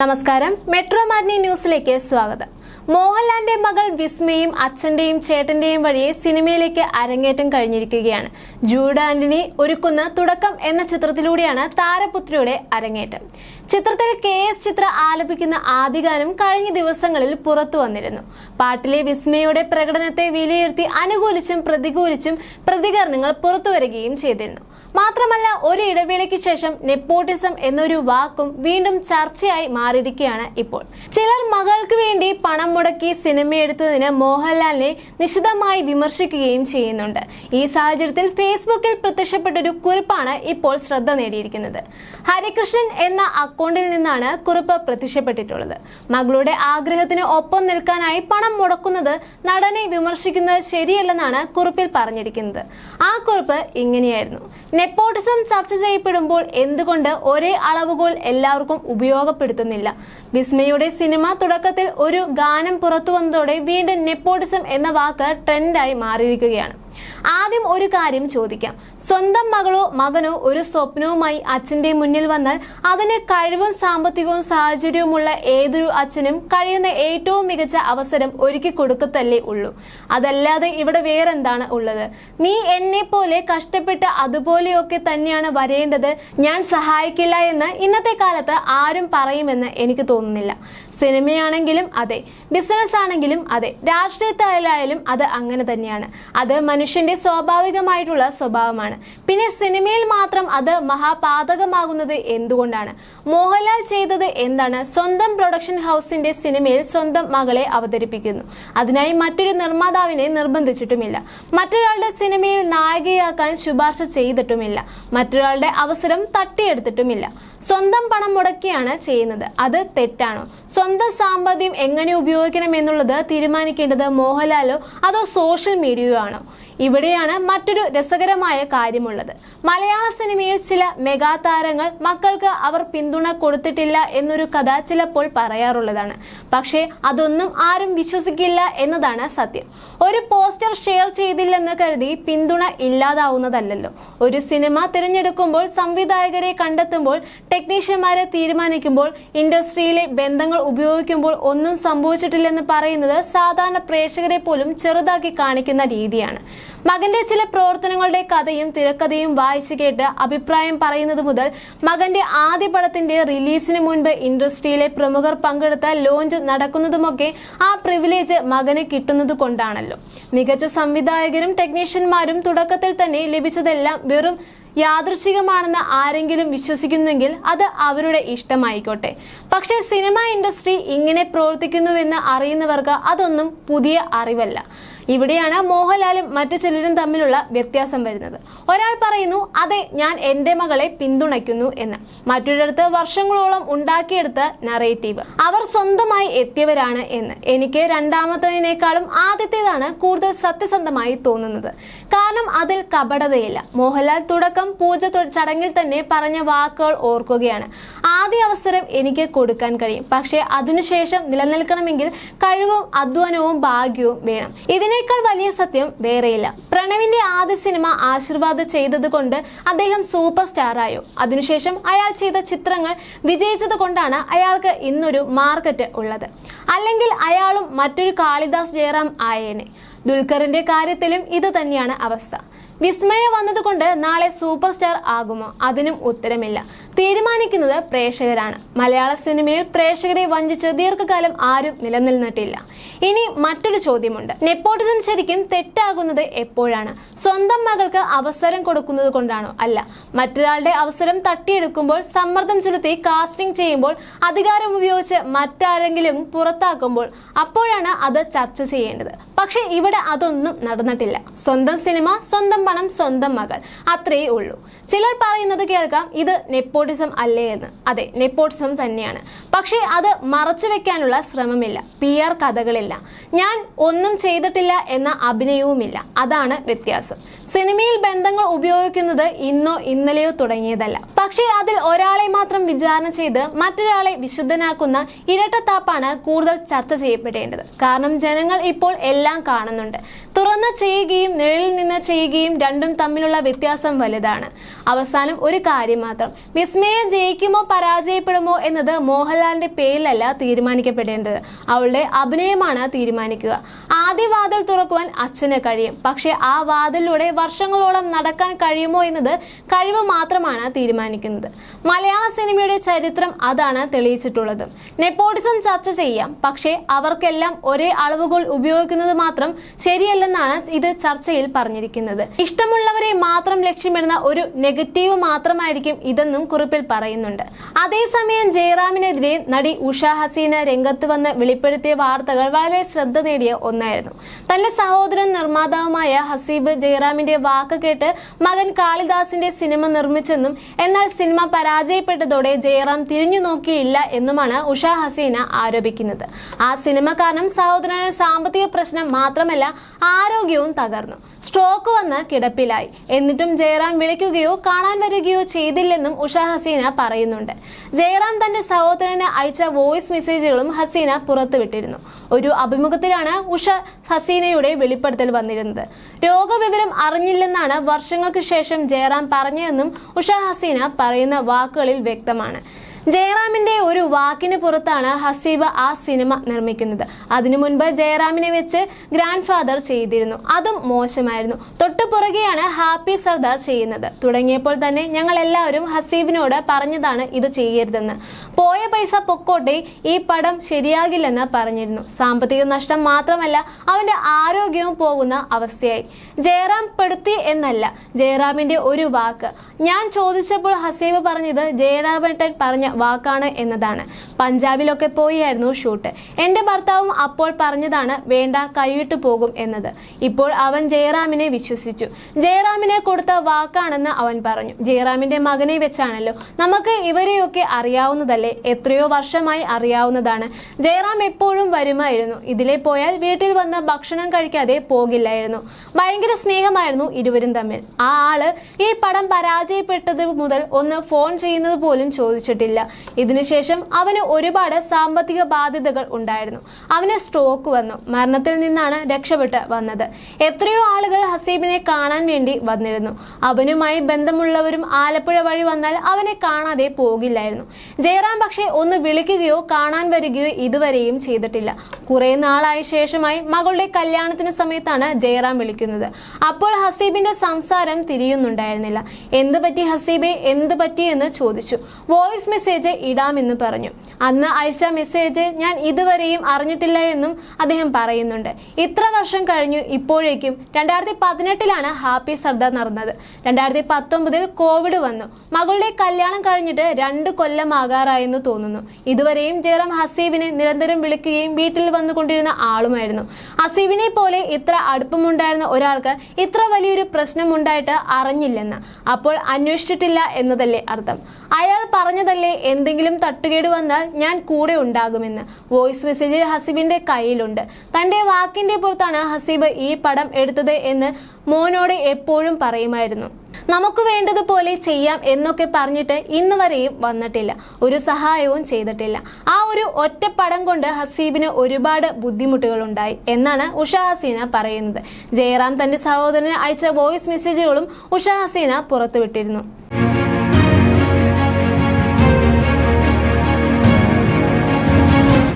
നമസ്കാരം, metro matinee ന്യൂസിലേക്ക് സ്വാഗതം. മോഹൻലാലിന്റെ മകൾ വിസ്മയും അച്ഛന്റെയും ചേട്ടന്റെയും വഴിയെ സിനിമയിലേക്ക് അരങ്ങേറ്റം കഴിഞ്ഞിരിക്കുകയാണ്. ജൂഡ് ആന്റണി ഒരുക്കുന്ന തുടക്കം എന്ന ചിത്രത്തിലൂടെയാണ് താരപുത്രിയുടെ അരങ്ങേറ്റം. ചിത്രത്തിൽ KS ചിത്ര ആലപിക്കുന്ന ആദ്യ ഗാനം കഴിഞ്ഞ ദിവസങ്ങളിൽ പുറത്തു വന്നിരുന്നു. പാട്ടിലെ വിസ്മയുടെ പ്രകടനത്തെ വിലയിരുത്തി അനുകൂലിച്ചും പ്രതികൂലിച്ചും പ്രതികരണങ്ങൾ പുറത്തുവരികയും ചെയ്തിരുന്നു. മാത്രമല്ല, ഒരു ഇടവേളയ്ക്ക് ശേഷം നെപ്പോട്ടിസം എന്നൊരു വാക്കും വീണ്ടും ചർച്ചയായി മാറിയിരിക്കുകയാണ് ഇപ്പോൾ. ചിലർ മകൾക്ക് വേണ്ടി പണം മുടക്കി സിനിമയെടുത്തതിന് മോഹൻലാലിനെ നിശിതമായി വിമർശിക്കുകയും ചെയ്യുന്നുണ്ട്. ഈ സാഹചര്യത്തിൽ ഫേസ്ബുക്കിൽ പ്രത്യക്ഷപ്പെട്ടൊരു കുറിപ്പാണ് ഇപ്പോൾ ശ്രദ്ധ നേടിയിരിക്കുന്നത്. ഹരികൃഷ്ണൻ എന്ന അക്കൗണ്ടിൽ നിന്നാണ് കുറിപ്പ് പ്രത്യക്ഷപ്പെട്ടിട്ടുള്ളത്. മകളുടെ ആഗ്രഹത്തിന് ഒപ്പം നിൽക്കാനായി പണം മുടക്കുന്നത് നടനെ വിമർശിക്കുന്നത് ശരിയല്ലെന്നാണ് കുറിപ്പിൽ പറഞ്ഞിരിക്കുന്നത്. ആ കുറിപ്പ് ഇങ്ങനെയായിരുന്നു: നെപ്പോട്ടിസം ചർച്ച ചെയ്യപ്പെടുമ്പോൾ എന്തുകൊണ്ട് ഒരേ അളവുകോൽ എല്ലാവർക്കും ഉപയോഗപ്പെടുത്തുന്നില്ല? വിസ്മയുടെ സിനിമ തുടക്കത്തിൽ ഒരു ഗാനം പുറത്തു വന്നതോടെ വീണ്ടും നെപ്പോട്ടിസം എന്ന വാക്ക് ട്രെൻഡായി മാറിയിരിക്കുകയാണ്. ആദ്യം ഒരു കാര്യം ചോദിക്കാം. സ്വന്തം മകളോ മകനോ ഒരു സ്വപ്നവുമായി അച്ഛന്റെ മുന്നിൽ വന്നാൽ അതിന് കഴിവും സാമ്പത്തികവും സാഹചര്യവുമുള്ള ഏതൊരു അച്ഛനും കഴിയുന്ന ഏറ്റവും മികച്ച അവസരം ഒരുക്കി കൊടുക്കത്തല്ലേ ഉള്ളൂ. അതല്ലാതെ ഇവിടെ വേറെന്താണ് ഉള്ളത്? നീ എന്നെ പോലെ കഷ്ടപ്പെട്ട് അതുപോലെയൊക്കെ തന്നെയാണ് വരേണ്ടത്, ഞാൻ സഹായിക്കില്ല എന്ന് ഇന്നത്തെ കാലത്ത് ആരും പറയുമെന്ന് എനിക്ക് തോന്നുന്നില്ല. സിനിമയാണെങ്കിലും അതെ, ബിസിനസ് ആണെങ്കിലും അതെ, രാഷ്ട്രീയത്തിലായാലും അത് അങ്ങനെ തന്നെയാണ്. അത് മനുഷ്യന്റെ സ്വാഭാവികമായിട്ടുള്ള സ്വഭാവമാണ്. പിന്നെ സിനിമയിൽ മാത്രം അത് മഹാപാതകമാകുന്നത് എന്തുകൊണ്ടാണ്? മോഹൻലാൽ ചെയ്തത് എന്താണ്? സ്വന്തം പ്രൊഡക്ഷൻ ഹൗസിന്റെ സിനിമയിൽ സ്വന്തം മകളെ അവതരിപ്പിക്കുന്നു. അതിനായി മറ്റൊരു നിർമ്മാതാവിനെ നിർബന്ധിച്ചിട്ടുമില്ല. മറ്റൊരാളുടെ സിനിമയിൽ നായികയാക്കാൻ ശുപാർശ ചെയ്തിട്ടുമില്ല. മറ്റൊരാളുടെ അവസരം തട്ടിയെടുത്തിട്ടുമില്ല. സ്വന്തം പണം മുടക്കിയാണ് ചെയ്യുന്നത്. അത് തെറ്റാണോ? സ്വന്തം സാമ്പത്തികം എങ്ങനെ ഉപയോഗിക്കണം എന്നുള്ളത് തീരുമാനിക്കേണ്ടത് മോഹൻലാലോ അതോ സോഷ്യൽ മീഡിയയോ ആണോ? ഇവിടെയാണ് മറ്റൊരു രസകരമായ കാര്യമുള്ളത്. മലയാള സിനിമയിൽ ചില മെഗാ താരങ്ങൾ മക്കൾക്ക് അവർ പിന്തുണ കൊടുത്തിട്ടില്ല എന്നൊരു കഥ ചിലപ്പോൾ പറയാറുള്ളതാണ്. പക്ഷേ അതൊന്നും ആരും വിശ്വസിക്കില്ല എന്നതാണ് സത്യം. ഒരു പോസ്റ്റർ ഷെയർ ചെയ്തില്ലെന്ന് കരുതി പിന്തുണ ഇല്ലാതാവുന്നതല്ലല്ലോ. ഒരു സിനിമ തിരഞ്ഞെടുക്കുമ്പോൾ, സംവിധായകരെ കണ്ടെത്തുമ്പോൾ, ടെക്നീഷ്യന്മാരെ തീരുമാനിക്കുമ്പോൾ, ഇൻഡസ്ട്രിയിലെ ബന്ധങ്ങൾ ഉപയോഗിക്കുമ്പോൾ ഒന്നും സംഭവിച്ചിട്ടില്ലെന്ന് പറയുന്നത് സാധാരണ പ്രേക്ഷകരെ പോലും ചെറുതാക്കി കാണിക്കുന്ന രീതിയാണ്. മകന്റെ ചില പ്രവർത്തനങ്ങളുടെ കഥയും തിരക്കഥയും വായിച്ചു കേട്ട് അഭിപ്രായം പറയുന്നത് മുതൽ മകന്റെ ആദ്യ പടത്തിന്റെ റിലീസിന് മുൻപ് ഇൻഡസ്ട്രിയിലെ പ്രമുഖർ പങ്കെടുത്ത ലോഞ്ച് നടക്കുന്നതുമൊക്കെ ആ പ്രിവിലേജ് മകന് കിട്ടുന്നത് കൊണ്ടാണല്ലോ. മികച്ച സംവിധായകരും ടെക്നീഷ്യന്മാരും തുടക്കത്തിൽ തന്നെ ലഭിച്ചതെല്ലാം വെറും യാദൃശികമാണെന്ന് ആരെങ്കിലും വിശ്വസിക്കുന്നെങ്കിൽ അത് അവരുടെ ഇഷ്ടമായിക്കോട്ടെ. പക്ഷേ സിനിമ ഇൻഡസ്ട്രി ഇങ്ങനെ പ്രവർത്തിക്കുന്നുവെന്ന് അറിയുന്നവർക്ക് അതൊന്നും പുതിയ അറിവല്ല. ഇവിടെയാണ് മോഹൻലാലും മറ്റു ചിലരും തമ്മിലുള്ള വ്യത്യാസം വരുന്നത്. ഒരാൾ പറയുന്നു, അതെ, ഞാൻ എന്റെ മകളെ പിന്തുണയ്ക്കുന്നു എന്ന്. മറ്റൊരിടത്ത് വർഷങ്ങളോളം ഉണ്ടാക്കിയെടുത്ത നറേറ്റീവ്, അവർ സ്വന്തമായി എത്തിയവരാണ് എന്ന്. എനിക്ക് രണ്ടാമത്തേതിനേക്കാളും ആദ്യത്തേതാണ് കൂടുതൽ സത്യസന്ധമായി തോന്നുന്നത്. കാരണം അതിൽ കപടതയില്ല. മോഹൻലാൽ തുടക്കം പൂജ ചടങ്ങിൽ തന്നെ പറഞ്ഞ വാക്കുകൾ ഓർക്കുകയാണ്: ആദ്യ അവസരം എനിക്ക് കൊടുക്കാൻ കഴിയും, പക്ഷേ അതിനുശേഷം നിലനിൽക്കണമെങ്കിൽ കഴിവും അധ്വാനവും ഭാഗ്യവും വേണം. ഇതിനേക്കാൾ വലിയ സത്യം വേറെയില്ല. പ്രണവിന്റെ ആദ്യ സിനിമ ആശീർവാദ് ചെയ്തത് കൊണ്ട് അദ്ദേഹം സൂപ്പർ സ്റ്റാർ ആയോ? അതിനുശേഷം അയാൾ ചെയ്ത ചിത്രങ്ങൾ വിജയിച്ചത് കൊണ്ടാണ് അയാൾക്ക് ഇന്നൊരു മാർക്കറ്റ് ഉള്ളത്. അല്ലെങ്കിൽ അയാളും മറ്റൊരു കാളിദാസ് ജയറാം ആയേനെ. ദുൽഖറിന്റെ കാര്യത്തിലും ഇത് തന്നെയാണ് അവസ്ഥ. വിസ്മയ വന്നതുകൊണ്ട് നാളെ സൂപ്പർ സ്റ്റാർ ആകുമോ? അതിനും ഉത്തരമില്ല. തീരുമാനിക്കുന്നത് പ്രേക്ഷകരാണ്. മലയാള സിനിമയിൽ പ്രേക്ഷകരെ വഞ്ചിച്ച് ദീർഘകാലം ആരും നിലനിന്നിട്ടില്ല. ഇനി മറ്റൊരു ചോദ്യമുണ്ട്. നെപ്പോട്ടിസം ശരിക്കും തെറ്റാകുന്നത് എപ്പോഴാണ്? സ്വന്തം മകൾക്ക് അവസരം കൊടുക്കുന്നത് കൊണ്ടാണോ? അല്ല. മറ്റൊരാളുടെ അവസരം തട്ടിയെടുക്കുമ്പോൾ, സമ്മർദ്ദം ചെലുത്തി കാസ്റ്റിംഗ് ചെയ്യുമ്പോൾ, അധികാരം ഉപയോഗിച്ച് മറ്റാരെങ്കിലും പുറത്താക്കുമ്പോൾ, അപ്പോഴാണ് അത് ചർച്ച ചെയ്യേണ്ടത്. പക്ഷെ ഇവിടെ അതൊന്നും നടന്നിട്ടില്ല. സ്വന്തം സിനിമ, സ്വന്തം പണം, സ്വന്തം മകൾ, അത്രയേ ഉള്ളൂ. ചിലർ പറയുന്നത് കേൾക്കാം, ഇത് നെപ്പോട്ടിസം അല്ലേ എന്ന്. അതെ, നെപ്പോട്ടിസം തന്നെയാണ്. പക്ഷേ അത് മറച്ചു വെക്കാനുള്ള ശ്രമമില്ല. PR കഥകളില്ല. ഞാൻ ഒന്നും ചെയ്തിട്ടില്ല എന്ന അഭിനയവുമില്ല. അതാണ് വ്യത്യാസം. സിനിമയിൽ ബന്ധങ്ങൾ ഉപയോഗിക്കുന്നത് ഇന്നോ ഇന്നലെയോ തുടങ്ങിയതല്ല. പക്ഷേ അതിൽ ഒരാളെ മാത്രം വിചാരണ ചെയ്ത് മറ്റൊരാളെ വിശുദ്ധനാക്കുന്ന ഇരട്ടത്താപ്പാണ് കൂടുതൽ ചർച്ച ചെയ്യപ്പെടേണ്ടത്. കാരണം ജനങ്ങൾ ഇപ്പോൾ എല്ലാം കാണുന്നുണ്ട്. തുറന്ന് ചെയ്യുകയും നിഴലിൽ നിന്ന് ചെയ്യുകയും രണ്ടും തമ്മിലുള്ള വ്യത്യാസം വലുതാണ്. അവസാനം ഒരു കാര്യം മാത്രം, വിസ്മയ ജയിക്കുമോ പരാജയപ്പെടുമോ എന്നത് മോഹൻലാലിന്റെ പേരിലല്ല തീരുമാനിക്കപ്പെടേണ്ടത്, അവളുടെ അഭിനയമാണ് തീരുമാനിക്കുക. ആദ്യ വാതിൽ തുറക്കുവാൻ അച്ഛന് കഴിയും, പക്ഷെ ആ വാതിലൂടെ വർഷങ്ങളോളം നടക്കാൻ കഴിയുമോ എന്നത് കഴിവ് മാത്രമാണ് തീരുമാനിക്കുന്നത്. മലയാള സിനിമയുടെ ചരിത്രം അതാണ് തെളിയിച്ചിട്ടുള്ളത്. നെപ്പോട്ടിസം ചർച്ച ചെയ്യാം, പക്ഷേ അവർക്കെല്ലാം ഒരേ അളവുകൾ ഉപയോഗിക്കുന്നത് മാത്രം ശരിയല്ലെന്നാണ് ഇത് ചർച്ചയിൽ പറഞ്ഞിരിക്കുന്നത്. ഇഷ്ടമുള്ളവരെ മാത്രം ലക്ഷ്യമിടുന്ന ഒരു നെഗറ്റീവ് മാത്രമായിരിക്കും ഇതെന്നും കുറിപ്പിൽ പറയുന്നുണ്ട്. അതേസമയം ജയറാമിനെതിരെ നടി ഉഷ ഹസീന രംഗത്ത് വന്ന് വെളിപ്പെടുത്തിയ വാർത്തകൾ വളരെ ശ്രദ്ധ നേടിയ ഒന്നായിരുന്നു. തന്റെ സഹോദരൻ നിർമ്മാതാവുമായ ഹസീബ് ജയറാമിന്റെ വാക്ക് കേട്ട് മകൻ കാളിദാസിന്റെ സിനിമ നിർമ്മിച്ചെന്നും എന്നാൽ സിനിമ പരാജയപ്പെട്ടതോടെ ജയറാം തിരിഞ്ഞു നോക്കിയില്ല എന്നുമാണ് ഉഷ ഹസീന ആരോപിക്കുന്നത്. ആ സിനിമ കാരണം സഹോദരന് സാമ്പത്തിക പ്രശ്നം മാത്രമല്ല ആരോഗ്യവും തകർന്നു, സ്ട്രോക്ക് വന്ന് കിടപ്പിലായി. എന്നിട്ടും ജയറാം വിളിക്കുകയോ കാണാൻ വരികയോ ചെയ്തില്ലെന്നും ഉഷ ഹസീന പറയുന്നുണ്ട്. ജയറാം തന്റെ സഹോദരന് അയച്ച വോയിസ് മെസ്സേജുകളും ഹസീന പുറത്തുവിട്ടിരുന്നു. ഒരു അഭിമുഖത്തിലാണ് ഉഷ ഹസീനയുടെ വെളിപ്പെടുത്തൽ വന്നിരുന്നത്. രോഗവിവരം അറിഞ്ഞില്ലെന്നാണ് വർഷങ്ങൾക്ക് ശേഷം ജയറാം പറഞ്ഞതെന്നും ഉഷ ഹസീന പറയുന്ന വാക്കുകളിൽ വ്യക്തമാണ്. ജയറാമിന്റെ ഒരു വാക്കിന് പുറത്താണ് ഹസീബ ആ സിനിമ നിർമ്മിക്കുന്നത്. അതിനു മുൻപ് ജയറാമിനെ വെച്ച് ഗ്രാൻഡ് ഫാദർ ചെയ്തിരുന്നു, അതും മോശമായിരുന്നു. തൊട്ടു പുറകെയാണ് ഹാപ്പി സർദാർ ചെയ്യുന്നത്. തുടങ്ങിയപ്പോൾ തന്നെ ഞങ്ങൾ എല്ലാവരും ഹസീബിനോട് പറഞ്ഞതാണ് ഇത് ചെയ്യരുതെന്ന്. പോയ പൈസ പൊക്കോട്ടെ, ഈ പടം ശരിയാകില്ലെന്ന് പറഞ്ഞിരുന്നു. സാമ്പത്തിക നഷ്ടം മാത്രമല്ല അവന്റെ ആരോഗ്യവും പോകുന്ന അവസ്ഥയായി. ജയറാം പെടുത്തി എന്നല്ല, ജയറാമിന്റെ ഒരു വാക്ക്. ഞാൻ ചോദിച്ചപ്പോൾ ഹസീബ് പറഞ്ഞത് ജയറാമേട്ടൻ പറഞ്ഞ വാക്കാണ് എന്നതാണ്. പഞ്ചാബിലൊക്കെ പോയായിരുന്നു ഷൂട്ട്. എന്റെ ഭർത്താവും അപ്പോൾ പറഞ്ഞതാണ് വേണ്ട, കൈവിട്ടു പോകും എന്നത്. ഇപ്പോൾ അവൻ ജയറാമിനെ വിശ്വസിച്ചു. ജയറാമിനെ കൊടുത്ത വാക്കാണെന്ന് അവൻ പറഞ്ഞു. ജയറാമിന്റെ മകനെ വെച്ചാണല്ലോ, നമുക്ക് ഇവരെയൊക്കെ അറിയാവുന്നതല്ലേ, എത്രയോ വർഷമായി അറിയാവുന്നതാണ്. ജയറാം എപ്പോഴും വരുമായിരുന്നു. ഇതിലെ പോയാൽ വീട്ടിൽ വന്ന് ഭക്ഷണം കഴിക്കാതെ പോകില്ലായിരുന്നു. ഭയങ്കര സ്നേഹമായിരുന്നു ഇരുവരും തമ്മിൽ. ആ ആള് ഈ പടം പരാജയപ്പെട്ടത് മുതൽ ഒന്ന് ഫോൺ ചെയ്യുന്നത് പോലും ചോദിച്ചിട്ടില്ല. ഇതിനുശേഷം അവന് ഒരുപാട് സാമ്പത്തിക ബാധ്യതകൾ ഉണ്ടായിരുന്നു. അവന് സ്ട്രോക്ക് വന്നു. മരണത്തിൽ നിന്നാണ് രക്ഷപ്പെട്ട് വന്നത്. എത്രയോ ആളുകൾ ഹസീബിനെ കാണാൻ വേണ്ടി വന്നിരുന്നു. അവനുമായി ബന്ധമുള്ളവരും ആലപ്പുഴ വഴി വന്നാൽ അവനെ കാണാതെ പോകില്ലായിരുന്നു. ജയറാം പക്ഷേ ഒന്ന് വിളിക്കുകയോ കാണാൻ വരികയോ ഇതുവരെയും ചെയ്തിട്ടില്ല. കുറെ നാളായ ശേഷമായി മകളുടെ കല്യാണത്തിന് സമയത്താണ് ജയറാം വിളിക്കുന്നത്. അപ്പോൾ ഹസീബിന്റെ സംസാരം തിരിയുന്നുണ്ടായിരുന്നില്ല. എന്ത് പറ്റി ഹസീബെ, എന്ത് പറ്റി എന്ന് ചോദിച്ചു. വോയിസ് മെസ്സേജ് ഇടാമെന്ന് പറഞ്ഞു. അന്ന് അയച്ച മെസ്സേജ് ഞാൻ ഇതുവരെയും അറിഞ്ഞിട്ടില്ല എന്നും അദ്ദേഹം പറയുന്നുണ്ട്. ഇത്ര വർഷം കഴിഞ്ഞു ഇപ്പോഴേക്കും 2018 ഹാപ്പി സർദാർ നടന്നത്. 2019 കോവിഡ് വന്നു. മകളുടെ കല്യാണം കഴിഞ്ഞിട്ട് 2 കൊല്ലമാകാറായെന്ന് തോന്നുന്നു. ഇതുവരെയും ജയറാം ഹസീബിനെ നിരന്തരം വിളിക്കുകയും വീട്ടിൽ വന്നുകൊണ്ടിരുന്ന ആളുമായിരുന്നു. ഹസീബിനെ പോലെ ഇത്ര അടുപ്പമുണ്ടായിരുന്ന ഒരാൾക്ക് ഇത്ര വലിയൊരു പ്രശ്നമുണ്ടായിട്ട് അറിഞ്ഞില്ലെന്ന് അപ്പോൾ അന്വേഷിച്ചിട്ടില്ല എന്നതല്ലേ അർത്ഥം. അയാൾ പറഞ്ഞതല്ലേ എന്തെങ്കിലും തട്ടുകേട് വന്നാൽ ഞാൻ കൂടെ ഉണ്ടാകുമെന്ന്. വോയിസ് മെസ്സേജ് ഹസീബിന്റെ കയ്യിലുണ്ട്. തന്റെ വാക്കിന്റെ പുറത്താണ് ഹസീബ് ഈ പടം എടുത്തത് എന്ന് മോനോട് എപ്പോഴും പറയുമായിരുന്നു. നമുക്ക് വേണ്ടതുപോലെ ചെയ്യാം എന്നൊക്കെ പറഞ്ഞിട്ട് ഇന്ന് വരെയും വന്നിട്ടില്ല, ഒരു സഹായവും ചെയ്തിട്ടില്ല. ആ ഒരു ഒറ്റ പടം കൊണ്ട് ഹസീബിന് ഒരുപാട് ബുദ്ധിമുട്ടുകൾ ഉണ്ടായി എന്നാണ് ഉഷ ഹസീന പറയുന്നത്. ജയറാം തന്റെ സഹോദരന് അയച്ച വോയിസ് മെസ്സേജുകളും ഉഷ ഹസീന പുറത്തുവിട്ടിരുന്നു.